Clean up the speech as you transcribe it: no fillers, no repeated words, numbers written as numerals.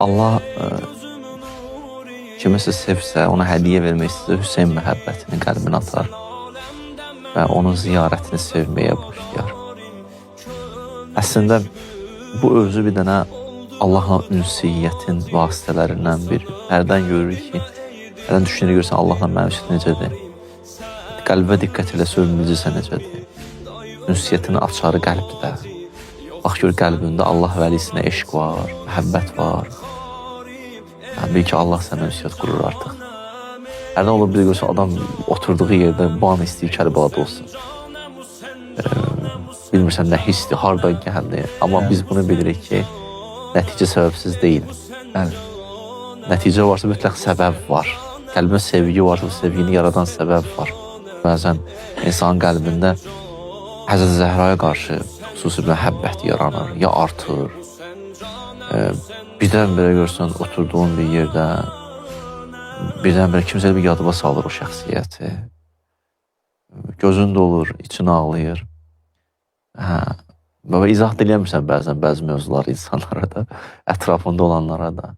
Allah kimisə sevsə, ona hədiyyə vermək istəyirsə, Hüseyn məhəbbətini qəlbinə atar və onun ziyarətini sevməyə başlayar. Əslində, bu özü bir dənə Allahla ünsiyyətin vasitələrindən biri. Hərdən görürük ki, hərdən düşünürük, görürsən Allahla mənim necədir? Qəlbə diqqət elə sövmücüsə necədir? Ünsiyyətin açarı qəlbdə. Bax gör, qəlbində Allah vəlisinə eşq var, məhəbbət var. Bil ki, Allah sənə ünsiyyət qurur artıq. Hərdən olur, bir görürsən, adam oturduğu yerdə ban istəyir Kərbalada olsun. Bilmirsən, nə hisdir, hardan gəldi. Amma biz bunu bilirik ki, nəticə səbəbsiz deyil. Nəticə varsa mütləq səbəb var. Qəlbində sevgi varsa, sevgini yaradan səbəb var. Bəzən insanın qəlbində Həzrət Zəhraya qarşı xüsusi məhəbbət yaranır, ya artır. Birdən-birə görsən, oturduğun bir yerdə, birdən-birə kimsə bir yadıma salır o şəxsiyyəti. Gözün dolur, için ağlayır. İzah diləyəmirsən bəzən bəzi mövzular insanlara da, ətrafında olanlara da.